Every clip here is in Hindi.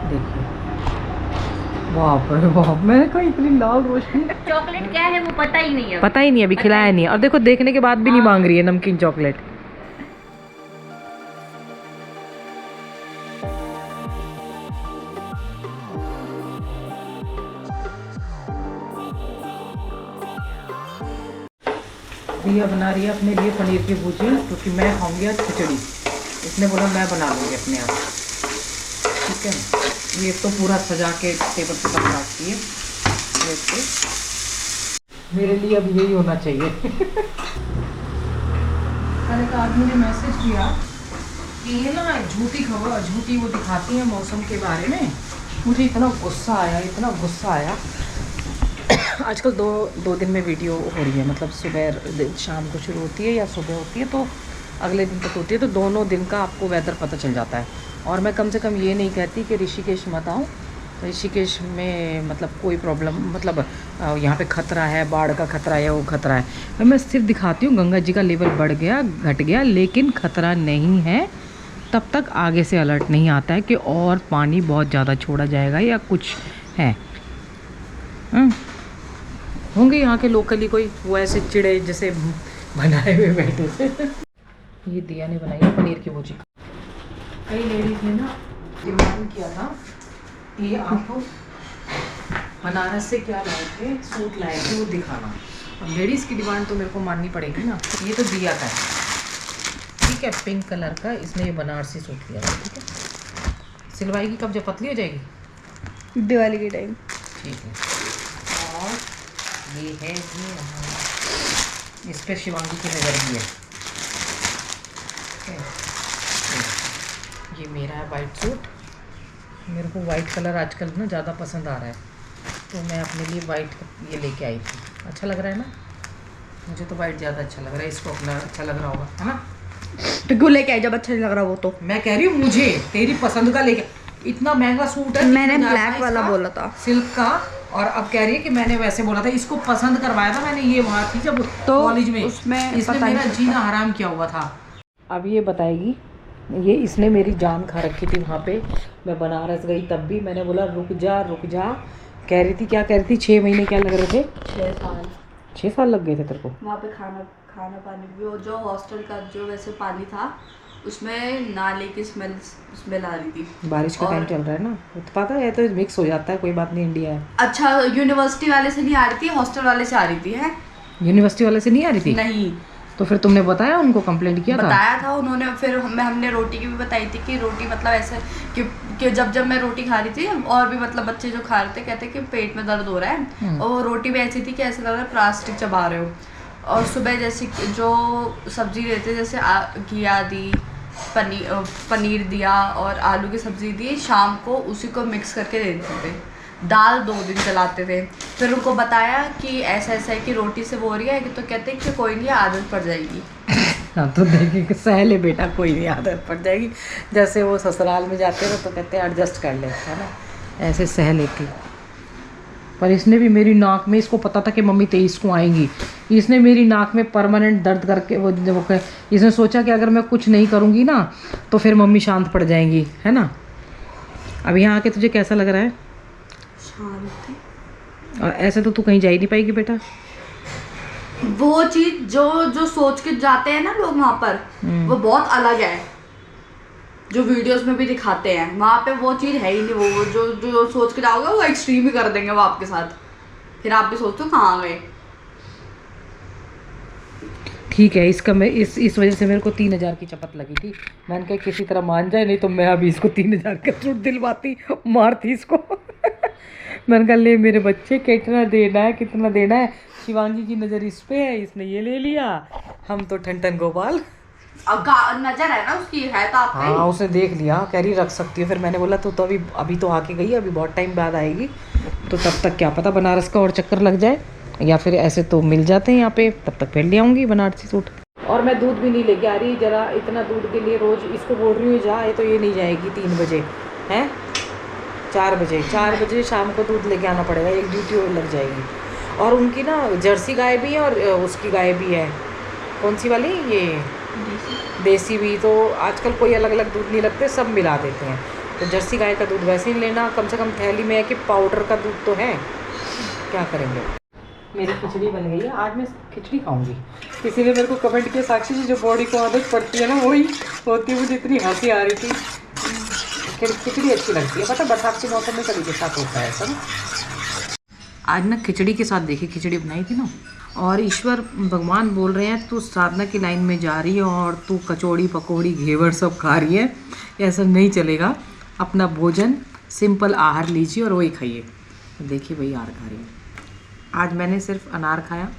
देखिए, बाप रे बाप, मैंने कहा इतनी लाल रोशनी। चॉकलेट क्या है वो पता ही नहीं है, पता ही नहीं, अभी खिलाया नहीं है। और देखो देखने के बाद भी नहीं मांग रही है नमकीन चॉकलेट। रिया बना रही है अपने लिए पनीर की भुजिया, क्योंकि मैं खाऊंगी आज खिचड़ी। इसने बोला मैं बना लूँगी अपने आप, ठीक है। ये तो पूरा सजा के टेबल पे सब रखती है। मेरे लिए अब यही होना चाहिए। कल एक आदमी ने मैसेज किया कि ये ना झूठी खबर, झूठी वो दिखाती है मौसम के बारे में। मुझे इतना गुस्सा आया, इतना गुस्सा आया। आजकल दो दिन में वीडियो हो रही है, मतलब सुबह शाम को शुरू होती है या सुबह होती है तो अगले दिन तक होती है, तो दोनों दिन का आपको वेदर पता चल जाता है। और मैं कम से कम ये नहीं कहती कि ऋषिकेश मत आओ, ऋषिकेश में मतलब कोई प्रॉब्लम, मतलब यहाँ पे खतरा है, बाढ़ का खतरा है, वो खतरा है। मैं सिर्फ दिखाती हूँ गंगा जी का लेवल बढ़ गया, घट गया, लेकिन खतरा नहीं है। तब तक आगे से अलर्ट नहीं आता है कि और पानी बहुत ज़्यादा छोड़ा जाएगा या कुछ है। होंगे यहाँ के लोकली कोई वो ऐसे चिड़े जैसे बनाए हुए बैठे थे। ये दिया ने बनाई है पनीर की भुजी। कई लेडीज ने ना डिमांड किया था कि आप बनारस से क्या लाए थे, सूट लाए थे, वो दिखाना। अब लेडीज़ की डिमांड तो मेरे को माननी पड़ेगी ना। ये तो दिया का है, ठीक है, पिंक कलर का। इसने ये बनारसी सूट लिया था, ठीक है। सिलवाई की कब, जब पतली हो जाएगी? दिवाली के टाइम, ठीक है। और ये है जी, इस पर शिवांगी की नज़र भी है, ये मेरा है वाइट सूट। मेरे को वाइट कलर आजकल ना ज़्यादा पसंद आ रहा है, तो मैं अपने लिए वाइट ये लेके आई थी। अच्छा लग रहा है ना? मुझे तो वाइट ज़्यादा अच्छा लग रहा है, इसको अपना अच्छा लग रहा होगा, है ना? तो क्यों लेके आई जब अच्छा नहीं लग रहा वो? तो मैं कह रही हूँ मुझे तेरी पसंद का लेके, इतना महंगा सूट है। मैंने ब्लैक वाला बोला था, सिल्क का। और अब कह रही है कि मैंने वैसे बोला था, इसको पसंद करवाया था मैंने, ये वहाँ थी जब तो कॉलेज में, उसमें इसने मेरा जीना हराम किया हुआ था। अब ये बताएगी, ये इसने मेरी जान खा रखी थी वहाँ पे। मैं बनारस गई तब भी मैंने बोला रुक जा रुक जा। कह रही थी, क्या कह रही थी, 6 महीने क्या लग रहे थे? 6 साल। 6 साल लग गए थे तेरे को वहाँ पे खाना पानी भी, वो जो हॉस्टल का जो वैसे पानी था उसमें नाले की स्मेल आ रही थी। बारिश का टाइम चल रहा है ना, तो पता है, तो मिक्स हो जाता है, कोई बात नहीं, इंडिया है। अच्छा, यूनिवर्सिटी वाले से नहीं आ रही थी, हॉस्टल वाले से आ रही थी। है, यूनिवर्सिटी वाले से नहीं आ रही थी? नहीं। तो फिर तुमने बताया उनको, कंप्लेंट किया था? बताया था उन्होंने। फिर हमने रोटी की भी बताई थी कि रोटी मतलब ऐसे कि जब मैं रोटी खा रही थी, और भी मतलब बच्चे जो खा रहे थे कहते कि पेट में दर्द हो रहा है, और वो रोटी भी ऐसी थी कि ऐसा लग रहा है प्लास्टिक चबा रहे हो। और सुबह जैसे जो सब्जी देते, जैसे घिया दी, पनीर दिया और आलू की सब्जी दी, शाम को उसी को मिक्स करके दे देते थे। दाल 2 दिन चलाते थे। फिर उनको बताया कि ऐसा ऐसा है कि रोटी से वो हो रही है, कि तो कहते हैं कि कोई नहीं, आदत पड़ जाएगी। हाँ, तो देखिए सह ले बेटा, कोई नहीं, आदत पड़ जाएगी। जैसे वो ससुराल में जाते हैं तो कहते हैं एडजस्ट कर ले, है ना, ऐसे सह लेती। पर इसने भी मेरी नाक में, इसको पता था कि मम्मी 23 को आएंगी, इसने मेरी नाक में परमानेंट दर्द करके वो इसने सोचा कि अगर मैं कुछ नहीं करूँगी ना तो फिर मम्मी शांत पड़ जाएंगी, है ना। अब यहाँ आके तुझे कैसा लग रहा है? शांति। और ऐसे तो तू कहीं जा ही नहीं पाएगी बेटा। वो चीज जो सोच के जाते हैं ना लोग वहाँ पर, वो बहुत अलग है। जो वीडियोस में भी दिखाते हैं, वहाँ पे वो चीज़ है ही नहीं। वो जो सोच के जाओगे वो एक्सट्रीम ही कर देंगे वो आपके साथ। फिर आप भी सोचते हो कहाँ गए। ठीक है, इसका मैं इस वजह से मेरे को 3000 की चपत लगी थी। मैंने कहा किसी तरह मान जाए, नहीं तो मैं अभी इसको 3000 का सूट दिलवाती, मारती इसको। मैंने कहा ले मेरे बच्चे, कितना देना है, कितना देना है। शिवांगी की नज़र इस पे है, इसने ये ले लिया। हम तो ठन गोपाल। अब नजर है ना उसकी, है तो आपका ही। हाँ, उसने देख लिया, कह रही रख सकती हो। फिर मैंने बोला तो अभी तो आके गई, अभी बहुत टाइम बाद आएगी, तो तब तक क्या पता बनारस का और चक्कर लग जाए, या फिर ऐसे तो मिल जाते हैं यहाँ पे, तब तक फिर ले आऊँगी बनारसी सूट। और मैं दूध भी नहीं लेके आ रही जरा, इतना दूध के लिए रोज़ इसको बोल रही हूँ जा, ये तो ये नहीं जाएगी 3 बजे, हैं 4 बजे शाम को दूध लेके आना पड़ेगा, एक ड्यूटी और लग जाएगी। और उनकी ना जर्सी गाय भी है और उसकी गाय भी है, कौन सी वाली, ये देसी भी। तो आजकल कोई अलग अलग दूध नहीं लगते, सब मिला देते हैं। तो जर्सी गाय का दूध वैसे ही लेना, कम से कम थैली में है कि पाउडर का दूध तो है, क्या करेंगे। मेरी खिचड़ी बन गई है, आज मैं खिचड़ी खाऊंगी। इसीलिए मेरे को कमेंट किया साक्षी जी, जो बॉडी को आदत पड़ती है ना वही होती है। मुझे इतनी हंसी आ रही थी। खिचड़ी अच्छी लगती है, पता बरसात के मौसम में कभी के साथ होता है सब। आज ना खिचड़ी के साथ देखिए, खिचड़ी बनाई थी ना, और ईश्वर भगवान बोल रहे हैं तू साधना की लाइन में जा रही है और तू कचौड़ी पकौड़ी घेवर सब खा रही है, ऐसा नहीं चलेगा। अपना भोजन सिंपल आहार लीजिए और वही खाइए। देखिए वही आहार खा रही है। आज मैंने सिर्फ अनार खाया,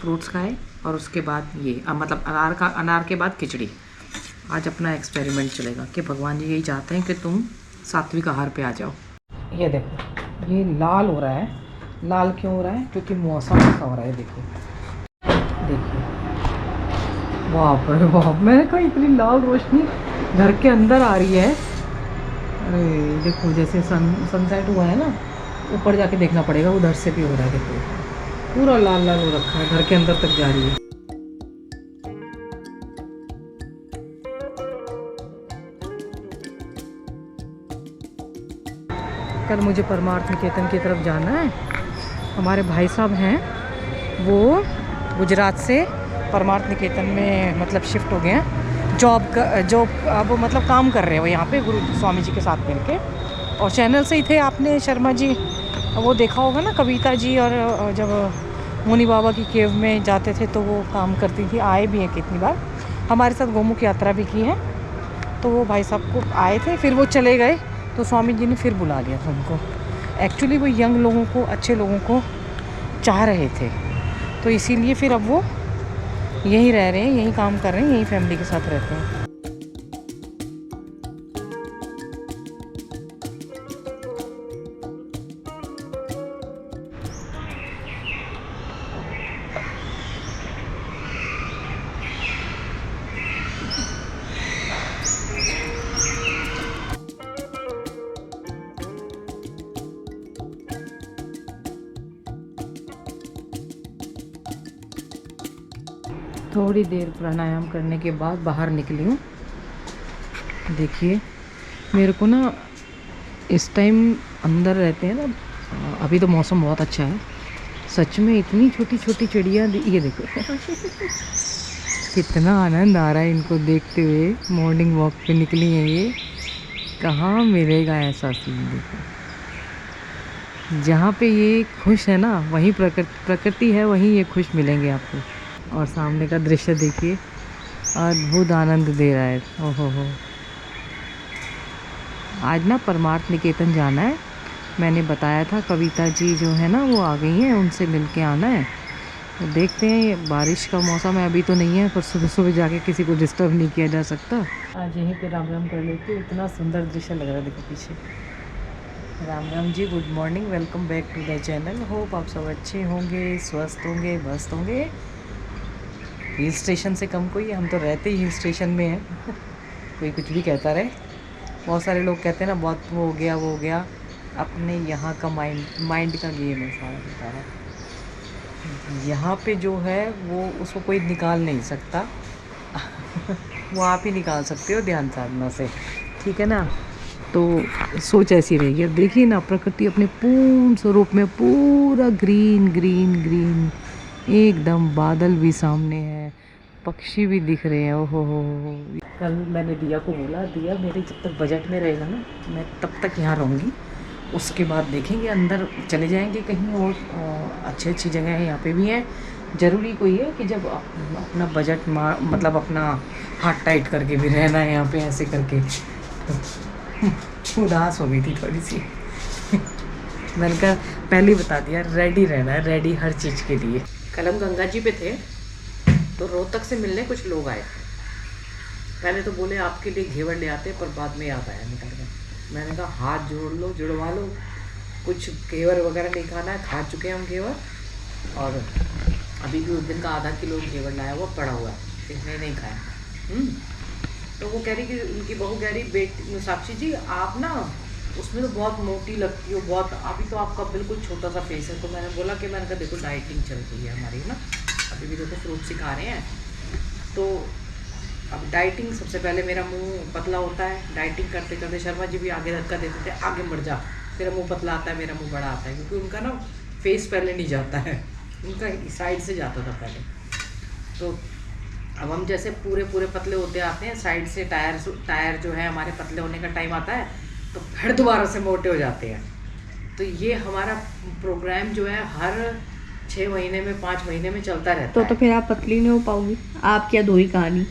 फ्रूट्स खाए, और उसके बाद ये मतलब अनार के बाद खिचड़ी। आज अपना एक्सपेरिमेंट चलेगा कि भगवान जी यही चाहते हैं कि तुम सात्विक आहार पे आ जाओ। ये देखो ये लाल हो रहा है। लाल क्यों हो रहा है? क्योंकि मौसम ऐसा हो रहा है। देखिए बाप रे बाप, मैंने कहा इतनी लाल रोशनी घर के अंदर आ रही है। अरे देखो जैसे सनसेट हुआ है ना, ऊपर जाके देखना पड़ेगा, उधर से भी हो रहा है। देखो पूरा लाल लाल हो रखा है, घर के अंदर तक जा रही है। कल मुझे परमार्थ निकेतन की तरफ जाना है। हमारे भाई साहब हैं वो गुजरात से परमार्थ निकेतन में मतलब शिफ्ट हो गए हैं। जॉब अब मतलब काम कर रहे हैं वो यहाँ पे गुरु स्वामी जी के साथ मिलके। और चैनल से ही थे, आपने शर्मा जी वो देखा होगा ना, कविता जी, और जब मुनि बाबा की केव में जाते थे तो वो काम करती थी। आए भी हैं कितनी बार, हमारे साथ गोमुख यात्रा भी की है। तो वो भाई साहब को आए थे, फिर वो चले गए तो स्वामी जी ने फिर बुला लिया था उनको। एक्चुअली वो यंग लोगों को, अच्छे लोगों को चाह रहे थे, तो इसीलिए फिर अब वो यहीं रह रहे हैं, यहीं काम कर रहे हैं, यहीं फैमिली के साथ रहते हैं। थोड़ी देर प्राणायाम करने के बाद बाहर निकली हूँ। देखिए मेरे को ना इस टाइम अंदर रहते हैं ना, अभी तो मौसम बहुत अच्छा है, सच में इतनी छोटी छोटी चिड़िया, ये देखो कितना आनंद आ रहा है इनको देखते हुए। मॉर्निंग वॉक पे निकली है ये, कहाँ मिलेगा ऐसा सीन। देखो जहाँ पे ये खुश है ना, वहीं प्रकृति है, वहीं ये खुश मिलेंगे आपको। और सामने का दृश्य देखिए, अद्भुत आनंद दे रहा है। ओहो हो, आज ना परमार्थ निकेतन जाना है। मैंने बताया था कविता जी जो है ना वो आ गई हैं, उनसे मिलके आना है। तो देखते हैं, बारिश का मौसम है, अभी तो नहीं है, पर सुबह सुबह जाके किसी को डिस्टर्ब नहीं किया जा सकता। आज यहीं पे राम राम कर लेते, इतना सुंदर दृश्य लग रहा है। देखो पीछे, Ram Ram ji, good morning, welcome back to the channel. Hope आप सब अच्छे होंगे, स्वस्थ होंगे, मस्त होंगे। हिल स्टेशन से कम कोई, हम तो रहते ही हिल स्टेशन में हैं। कोई कुछ भी कहता रहे। बहुत सारे लोग कहते हैं ना बहुत वो हो गया। अपने यहाँ का माइंड का गेम है सारा का सारा। यहाँ पे जो है वो उसको कोई निकाल नहीं सकता। वो आप ही निकाल सकते हो ध्यान साधना से, ठीक है ना। तो सोच ऐसी रहेगी। अब देखिए ना, प्रकृति अपने पूर्ण स्वरूप में पूरा ग्रीन ग्रीन ग्रीन, एकदम बादल भी सामने है, पक्षी भी दिख रहे हैं। ओहो हो। कल मैंने दिया को बोला, दिया मेरे जब तक बजट में रहेगा ना मैं तब तक यहाँ रहूँगी, उसके बाद देखेंगे, अंदर चले जाएंगे कहीं और। अच्छी जगह है यहाँ पे भी है। ज़रूरी कोई है कि जब अपना बजट मतलब अपना हाथ टाइट करके भी रहना है यहाँ पे ऐसे करके। तो उदास हो गई थी थोड़ी सी। मैंने कहा पहले ही बता दिया, रेडी रहना है, रेडी हर चीज़ के लिए। कल हम गंगा जी पे थे तो रोहतक से मिलने कुछ लोग आए। पहले तो बोले आपके लिए घेवर ले आते, पर बाद में याद आया निकल गया। मैंने कहा हाथ जोड़ लो, जुड़वा लो, कुछ घेवर वगैरह नहीं खाना है, खा चुके हैं हम घेवर। और अभी भी उस दिन का आधा किलो घेवर लाया हुआ पड़ा हुआ है, इसने नहीं खाया। तो वो कह रही कि उनकी बहू कह रही, बेटी साक्षी जी आप ना उसमें तो बहुत मोटी लगती हो, बहुत, अभी तो आपका बिल्कुल छोटा सा फेस है। तो मैंने बोला कि मैंने कहा देखो डाइटिंग चल रही है हमारी ना, अभी भी देखो फ्रूट्स ही खा रहे हैं। तो अब डाइटिंग, सबसे पहले मेरा मुंह पतला होता है, डाइटिंग करते करते शर्मा जी भी आगे धक्का देते थे, आगे बढ़ जा, तेरा मुंह पतला आता है, मेरा मुंह बड़ा आता है, क्योंकि उनका ना फेस पहले नहीं जाता है, उनका साइड से जाता था पहले। तो अब हम जैसे पूरे पूरे पतले होते आते हैं, साइड से टायर जो है हमारे पतले होने का टाइम आता है, तो फिर दोबारा से मोटे हो जाते हैं। तो ये हमारा प्रोग्राम जो है हर 6 महीने में 5 महीने में चलता रहता है। तो फिर आप पतली नहीं हो पाओगी, आपकी अधूरी कहानी।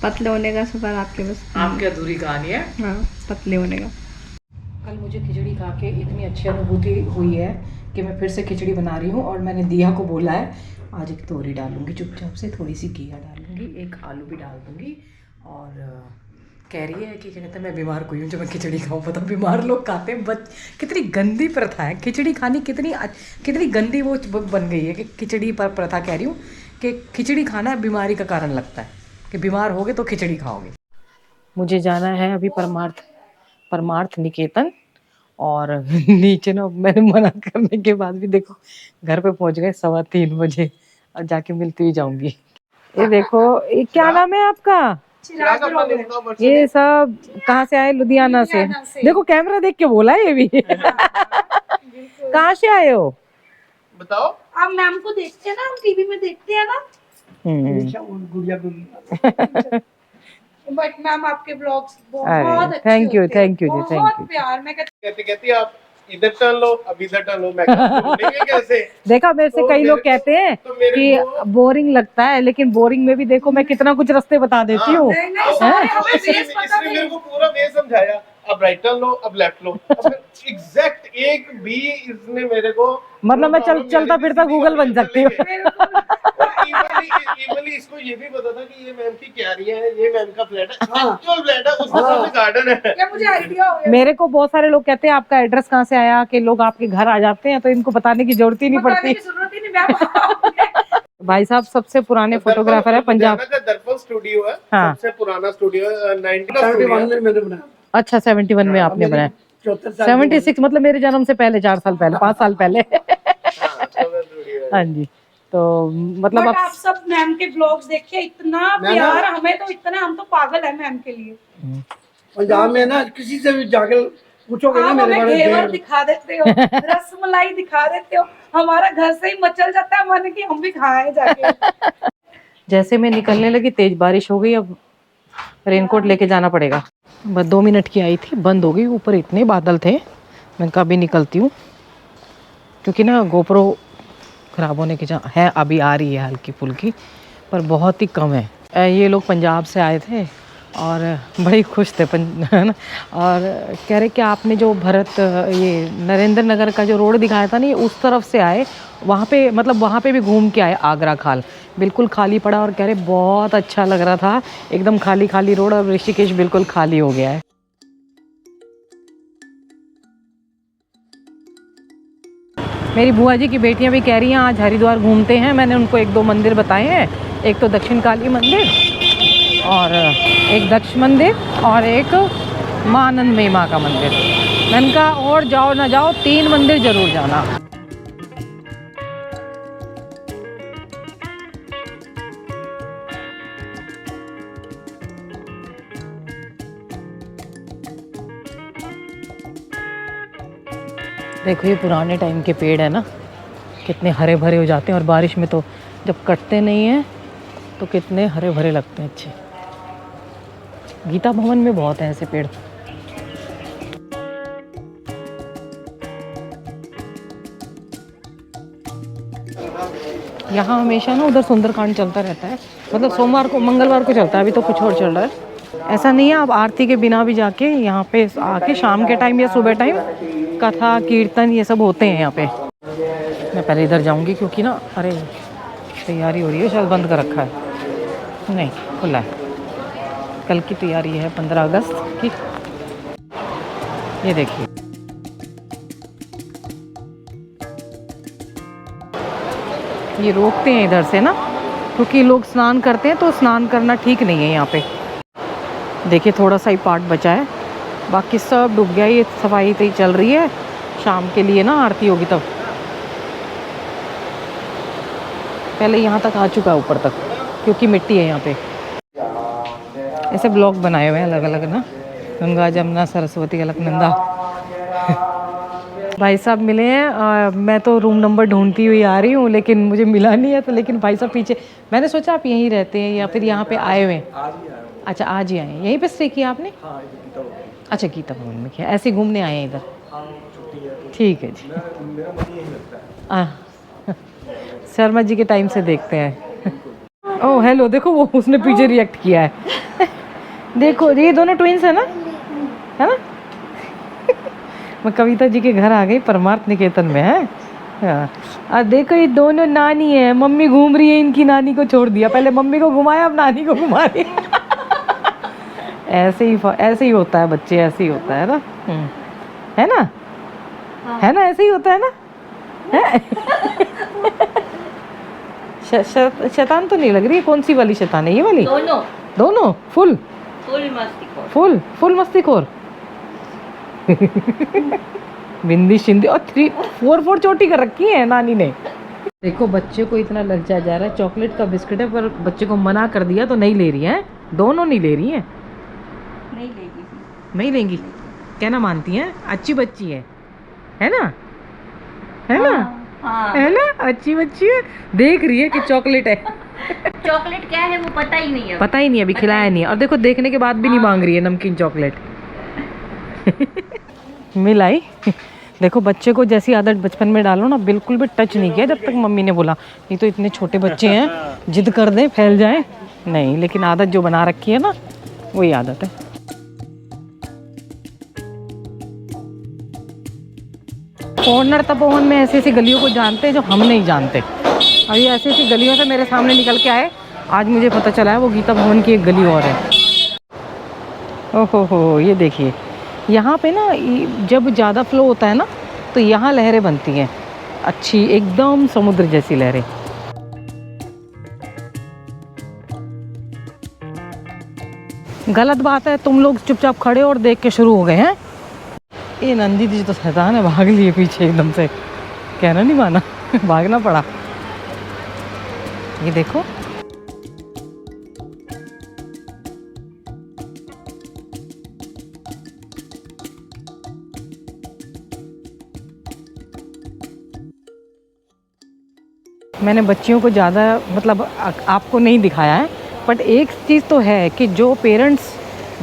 पतले होने का सफर आपके बस, आपकी अधूरी कहानी है। हाँ, पतले होने का। कल मुझे खिचड़ी खा के इतनी अच्छी अनुभूति हुई है कि मैं फिर से खिचड़ी बना रही हूँ, और मैंने दिया को बोला है आज एक तोरी डालूंगी चुपचाप से, थोड़ी सी घिया डालूंगी, एक आलू भी डाल दूंगी। और कह रही है कि क्या कहते हैं, मैं बीमार कोई हूँ जो मैं खिचड़ी खाऊँ। पता बीमार लोग खाते हैं, कितनी गंदी प्रथा है खिचड़ी खानी, कितनी गंदी वो बन गई है कि खिचड़ी पर प्रथा, कह रही हूँ कि खिचड़ी खाना बीमारी का कारण लगता है, कि बीमार होगे तो खिचड़ी खाओगे। मुझे जाना है अभी परमार्थ निकेतन, और नीचे ना मैंने मना करने के बाद भी देखो घर पे पहुंच गए 3:15 बजे, और जाके मिलती हुई जाऊंगी। ये देखो, ये क्या नाम है आपका? ये सब कहाँ से आए? लुधियाना से। देखो कैमरा देख के बोला है ये भी। कहाँ से आए हो बताओ? आप मैम को देखते हैं ना, हम टीवी में देखते हैं ना। बट मैम आपके ब्लॉग्स बहुत अच्छे थैंक यू होते हैं, जी, थैंक बहुत यू। प्यार। मैं कहती आप इधर टर्न लो, अब इधर टर्न लो, मैं बोलेंगे कैसे? देखा, मेरे से तो कई लोग मेरे को- कहते हैं तो मेरे कि को- बोरिंग लगता है, लेकिन बोरिंग में भी देखो मैं कितना कुछ रास्ते बता देती हूँ। नहीं, नहीं, सारे हमें इसने बेस पता इसने मेरे को पूरा वे समझाया, अब राइट टर्न लो, अब लेफ्ट लो, एग्जैक्ट एक भी इसने मेरे को, मतलब मैं चलता फिरता गूगल बन सकती हूँ। इवनली इसको ये भी पता था कि ये मैम की क्यारियां है, ये मैम का फ्लैट है, एक्चुअल फ्लैट है, उसके सामने गार्डन है। ये मुझे आइडिया हो गया। मेरे को बहुत सारे लोग कहते हैं आपका एड्रेस कहाँ से आया, कि लोग आपके घर आ जाते हैं, तो इनको बताने की जरूरत ही नहीं बताने पड़ती। की जरूरत ही नहीं मैम। भाई साहब सबसे पुराने फोटोग्राफर है पंजाब का। दर्पण स्टूडियो है, हाँ। सबसे पुराना स्टूडियो, 1971 में मैंने बनाया। अच्छा, 71 में आपने बनाया? 76 मतलब मेरे जन्म से पहले 4 साल पहले, 5 साल पहले। हाँ जी, तो मतलब आप सब मैम के ब्लॉग्स देखिए, इतना प्यार हमें, तो इतना, हम तो पागल है मैम के लिए। पंजाब में ना किसी से भी जाकर पूछोगे ना, आप मेरे हमें बारे घेवर में दिखा देते हो, रसमलाई दिखा देते हो, हमारा घर से ही मचल जाता है मन कि हम भी खाएं जाके। जैसे मैं निकलने लगी तेज बारिश हो गई, अब रेनकोट लेके जाना पड़ेगा। बस 2 मिनट की आई थी, बंद हो गई, ऊपर इतने बादल थे। मैं कभी निकलती हूँ, क्योंकि ना गोप्रो खराब होने की है, अभी आ रही है हल्की फुल्की, पर बहुत ही कम है। ये लोग पंजाब से आए थे और बड़े खुश थे है ना, और कह रहे कि आपने जो ये नरेंद्र नगर का जो रोड दिखाया था ना, ये उस तरफ से आए, वहाँ पे मतलब वहाँ पे भी घूम के आए। आगरा खाल बिल्कुल खाली पड़ा, और कह रहे बहुत अच्छा लग रहा था, एकदम खाली खाली रोड, और ऋषिकेश बिल्कुल खाली हो गया है। मेरी बुआ जी की बेटियां भी कह रही हैं आज हरिद्वार घूमते हैं। मैंने उनको 1-2 मंदिर बताए हैं, एक तो दक्षिण काली मंदिर, और एक दक्ष मंदिर, और एक मां आनंदमयी माँ का मंदिर। मैंने कहा और जाओ ना जाओ, 3 मंदिर जरूर जाना। देखो ये पुराने टाइम के पेड़ है ना, कितने हरे भरे हो जाते हैं, और बारिश में तो जब कटते नहीं हैं तो कितने हरे भरे लगते हैं, अच्छे। गीता भवन में बहुत हैं ऐसे पेड़। यहाँ हमेशा ना उधर सुंदरकांड चलता रहता है, मतलब सोमवार को, मंगलवार को चलता है, अभी तो कुछ और चल रहा है। ऐसा नहीं है, आप आरती के बिना भी जाके यहाँ पे आके शाम के टाइम या सुबह टाइम कथा कीर्तन ये सब होते हैं यहाँ पे। मैं पहले इधर जाऊँगी, क्योंकि ना अरे तैयारी हो रही है, शायद बंद कर रखा है, नहीं खुला है। कल की तैयारी है 15 अगस्त की। ये देखिए, ये रोकते हैं इधर से ना, क्योंकि लोग स्नान करते हैं, तो स्नान करना ठीक नहीं है यहाँ पे। देखिए थोड़ा सा ही पार्ट बचा है, बाकी सब डूब गया। ये सफाई तो ही चल रही है, शाम के लिए ना आरती होगी तब। पहले यहाँ तक आ चुका है, ऊपर तक। क्योंकि मिट्टी है यहाँ पे। ऐसे ब्लॉक बनाए हुए हैं अलग अलग ना, गंगा जमुना सरस्वती अलकनंदा। भाई साहब मिले हैं, मैं तो रूम नंबर ढूंढती हुई आ रही हूँ लेकिन मुझे मिला नहीं है, तो लेकिन भाई साहब पीछे, मैंने सोचा आप यहीं रहते हैं या फिर यहाँ पे आए हुए हैं। अच्छा आज ही आए हैं, यहीं पे स्टे किया आपने? अच्छा गीता भवन में किया, ऐसे घूमने आए हैं इधर? ठीक है जी। शर्मा जी के टाइम से देखते हैं। ओह हेलो, देखो वो उसने पीछे रिएक्ट किया है। देखो ये दोनों ट्विंस है ना, है ना? मैं कविता जी के घर आ गई, परमार्थ निकेतन में है। हाँ देखो ये दोनों नानी है, मम्मी घूम रही है, इनकी नानी को छोड़ दिया, पहले मम्मी को घुमाया अब नानी को घुमा रही है। ऐसे ही होता है बच्चे, ऐसे ही होता है ना। है ना? हाँ। है ना, ऐसे ही होता है ना। शैतान तो नहीं लग रही, कौन सी वाली शैतान है? ये वाली? दोनों फुल मस्तीखोर। बिंदी शिंदी और 3-4 चोटी कर रखी है नानी ने। देखो बच्चे को इतना ललचा जा रहा है, चॉकलेट का बिस्किट है पर बच्चे को मना कर दिया तो नहीं ले रही है, दोनों नहीं ले रही हैं। नहीं लेंगी, कहना मानती हैं, अच्छी बच्ची है ना? है ना? है ना, अच्छी बच्ची है, देख रही है कि चॉकलेट है। चॉकलेट क्या है वो पता ही नहीं है, अभी खिलाया नहीं है, और देखो देखने के बाद भी नहीं मांग रही है नमकीन चॉकलेट। मिल आई। देखो बच्चे को जैसी आदत बचपन में डालो ना, बिल्कुल भी टच नहीं किया जब तक मम्मी ने बोला। नहीं तो इतने छोटे बच्चे हैं, जिद कर दें फैल जाए नहीं, लेकिन आदत जो बना रखी है ना वही आदत है। फॉरनर तपोवन में ऐसी ऐसी गलियों को जानते हैं जो हम नहीं जानते। अभी ऐसी ऐसी गलियों से मेरे सामने निकल के आए, आज मुझे पता चला है वो गीता भवन की एक गली और है। ओहो हो, ये देखिए यहाँ पे ना जब ज़्यादा फ्लो होता है ना तो यहाँ लहरें बनती हैं, अच्छी एकदम समुद्र जैसी लहरें। गलत बात है, तुम लोग चुपचाप खड़े और देख के शुरू हो गए हैं। ये नंदी जी तो शैतान है, भाग लिए पीछे एकदम से, कहना नहीं माना। भागना पड़ा। ये देखो मैंने बच्चियों को ज़्यादा मतलब आपको नहीं दिखाया है, बट एक चीज़ तो है कि जो पेरेंट्स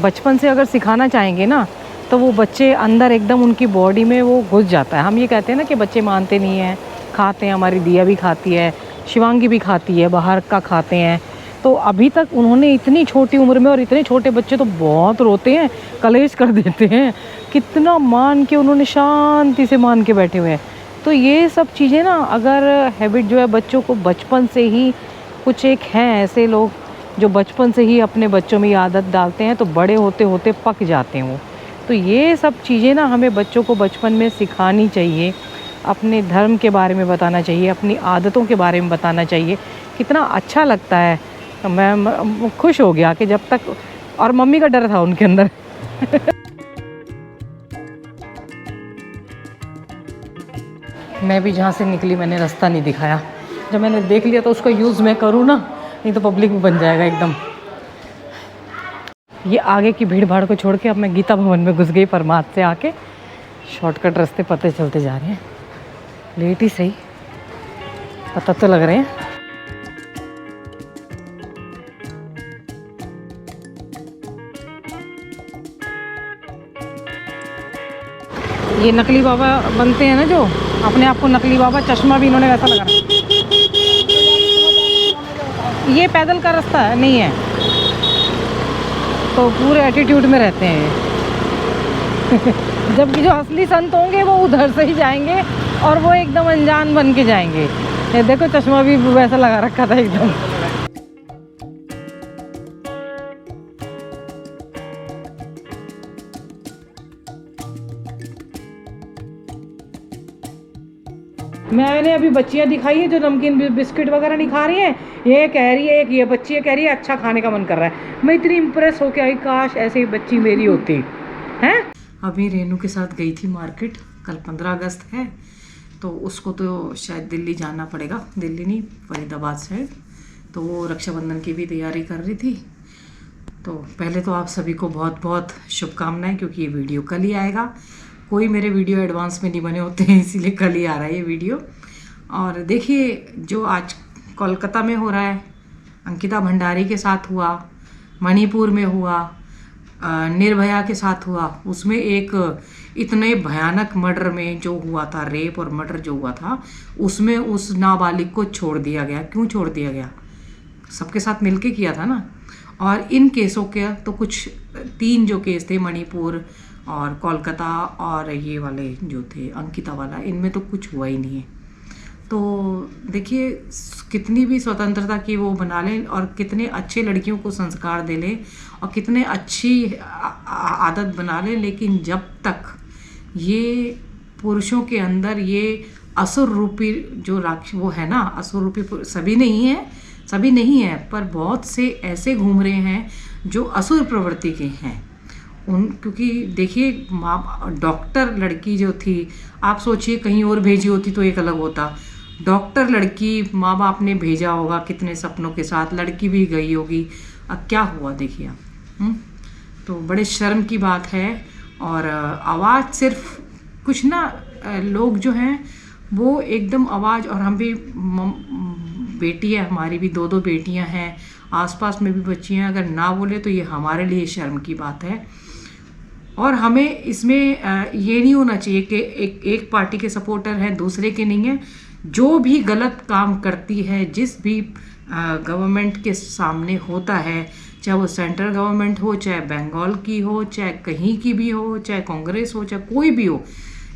बचपन से अगर सिखाना चाहेंगे ना तो वो बच्चे अंदर एकदम उनकी बॉडी में वो घुस जाता है। हम ये कहते हैं ना कि बच्चे मानते नहीं हैं, खाते हैं, हमारी दिया भी खाती है, शिवांगी भी खाती है, बाहर का खाते हैं। तो अभी तक उन्होंने इतनी छोटी उम्र में, और इतने छोटे बच्चे तो बहुत रोते हैं, कलेश कर देते हैं, कितना मान के उन्होंने शांति से मान के बैठे हुए हैं। तो ये सब चीज़ें ना अगर हैबिट जो है बच्चों को बचपन से ही, कुछ एक हैं ऐसे लोग जो बचपन से ही अपने बच्चों में आदत डालते हैं तो बड़े होते होते पक जाते हैं वो। तो ये सब चीज़ें ना हमें बच्चों को बचपन में सिखानी चाहिए, अपने धर्म के बारे में बताना चाहिए, अपनी आदतों के बारे में बताना चाहिए। कितना अच्छा लगता है, मैं खुश हो गया कि जब तक, और मम्मी का डर था उनके अंदर। मैं भी जहाँ से निकली मैंने रास्ता नहीं दिखाया, जब मैंने देख लिया तो उसका यूज़ मैं करूँ ना, नहीं तो पब्लिक में बन जाएगा एकदम। ये आगे की भीड़ भाड़ को छोड़ के अब मैं गीता भवन में घुस गई, परमार्थ से आके शॉर्टकट रास्ते पते चलते जा रहे हैं। लेट ही सही, पता तो लग रहे हैं। ये नकली बाबा बनते हैं ना जो अपने आप को नकली बाबा, चश्मा भी इन्होंने वैसा लगा रखा। ये पैदल का रास्ता है नहीं है, तो पूरे एटीट्यूड में रहते हैं। जबकि जो असली संत होंगे वो उधर से ही जाएंगे और वो एकदम अनजान बन के जाएंगे। ये देखो चश्मा भी वैसा लगा रखा था एकदम। मैंने अभी बच्चियां दिखाई है जो नमकीन बिस्किट वगैरह नहीं खा रही हैं, ये कह रही है, एक ये बच्ची कह रही है अच्छा खाने का मन कर रहा है। मैं इतनी इम्प्रेस होके आई, काश ऐसे ही बच्ची मेरी होती है। अभी रेनू के साथ गई थी मार्केट, कल 15 अगस्त है तो उसको तो शायद दिल्ली जाना पड़ेगा, दिल्ली नहीं फरीदाबाद साइड, तो वो रक्षाबंधन की भी तैयारी कर रही थी। तो पहले तो आप सभी को बहुत बहुत शुभकामनाएं, क्योंकि ये वीडियो कल ही आएगा। कोई मेरे वीडियो एडवांस में नहीं बने होते हैं, इसीलिए कल ही आ रहा है ये वीडियो। और देखिए जो आज कोलकाता में हो रहा है, अंकिता भंडारी के साथ हुआ, मणिपुर में हुआ, निर्भया के साथ हुआ, उसमें एक इतने भयानक मर्डर में जो हुआ था, रेप और मर्डर जो हुआ था, उसमें उस नाबालिग को छोड़ दिया गया। क्यों छोड़ दिया गया? सबके साथ मिलके किया था ना। और इन केसों के तो कुछ 3 जो केस थे, मणिपुर और कोलकाता और ये वाले जो थे अंकिता वाला, इनमें तो कुछ हुआ ही नहीं है। तो देखिए कितनी भी स्वतंत्रता की वो बना लें और कितने अच्छे लड़कियों को संस्कार दे लें और कितने अच्छी आदत बना लें, लेकिन जब तक ये पुरुषों के अंदर ये असुर रूपी जो राक्षस वो है ना, असुर रूपी सभी नहीं है पर बहुत से ऐसे घूम रहे हैं जो असुर प्रवृत्ति के हैं। क्योंकि देखिए डॉक्टर लड़की जो थी, आप सोचिए कहीं और भेजी होती तो एक अलग होता। डॉक्टर लड़की माँ बाप ने भेजा होगा कितने सपनों के साथ, लड़की भी गई होगी, अब क्या हुआ देखिए आप। तो बड़े शर्म की बात है। और आवाज़ सिर्फ कुछ ना, लोग जो हैं वो एकदम आवाज़, और हम भी बेटी है हमारी भी 2 बेटियां हैं, आसपास में भी बच्ची हैं, अगर ना बोले तो ये हमारे लिए शर्म की बात है। और हमें इसमें ये नहीं होना चाहिए कि एक पार्टी के सपोर्टर हैं दूसरे के नहीं हैं। जो भी गलत काम करती है, जिस भी गवर्नमेंट के सामने होता है, चाहे वो सेंट्रल गवर्नमेंट हो, चाहे बंगाल की हो, चाहे कहीं की भी हो, चाहे कांग्रेस हो, चाहे कोई भी हो,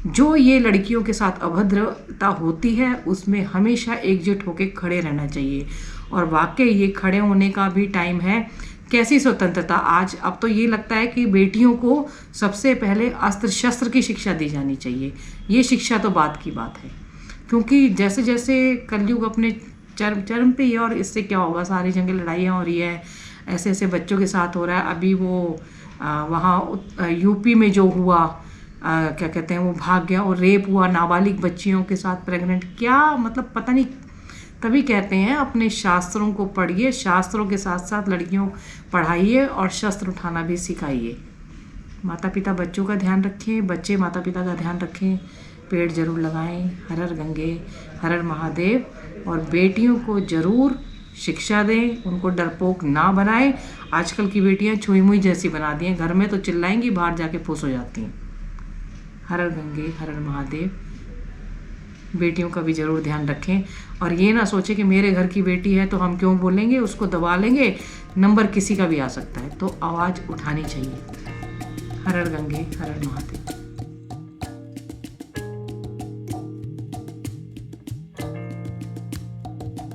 जो ये लड़कियों के साथ अभद्रता होती है उसमें हमेशा एकजुट होकर खड़े रहना चाहिए। और वाकई ये खड़े होने का भी टाइम है। कैसी स्वतंत्रता आज, अब तो ये लगता है कि बेटियों को सबसे पहले अस्त्र शस्त्र की शिक्षा दी जानी चाहिए। ये शिक्षा तो बात की बात है, क्योंकि जैसे जैसे कलयुग अपने चरम पे है, और इससे क्या होगा, सारी जगह लड़ाइयाँ हो रही है, ऐसे ऐसे बच्चों के साथ हो रहा है। अभी वो वहाँ यूपी में जो हुआ, क्या कहते हैं, वो भाग गया और रेप हुआ नाबालिग बच्चियों के साथ, प्रेग्नेंट, क्या मतलब पता नहीं। तभी कहते हैं अपने शास्त्रों को पढ़िए, शास्त्रों के साथ साथ लड़कियों पढ़ाइए और शस्त्र उठाना भी सिखाइए। माता पिता बच्चों का ध्यान रखें, बच्चे माता पिता का ध्यान रखें, पेड़ जरूर लगाएं। हर हर गंगे हर हर महादेव। और बेटियों को ज़रूर शिक्षा दें, उनको डरपोक ना बनाएं। आजकल की बेटियां छुई मुई जैसी बना दी हैं, घर में तो चिल्लाएंगी, बाहर जाके फुस हो जाती हैं। हर हर गंगे हर हर महादेव। बेटियों का भी ज़रूर ध्यान रखें और ये ना सोचें कि मेरे घर की बेटी है तो हम क्यों बोलेंगे, उसको दबा लेंगे, नंबर किसी का भी आ सकता है, तो आवाज़ उठानी चाहिए। हर हर गंगे हर हर महादेव।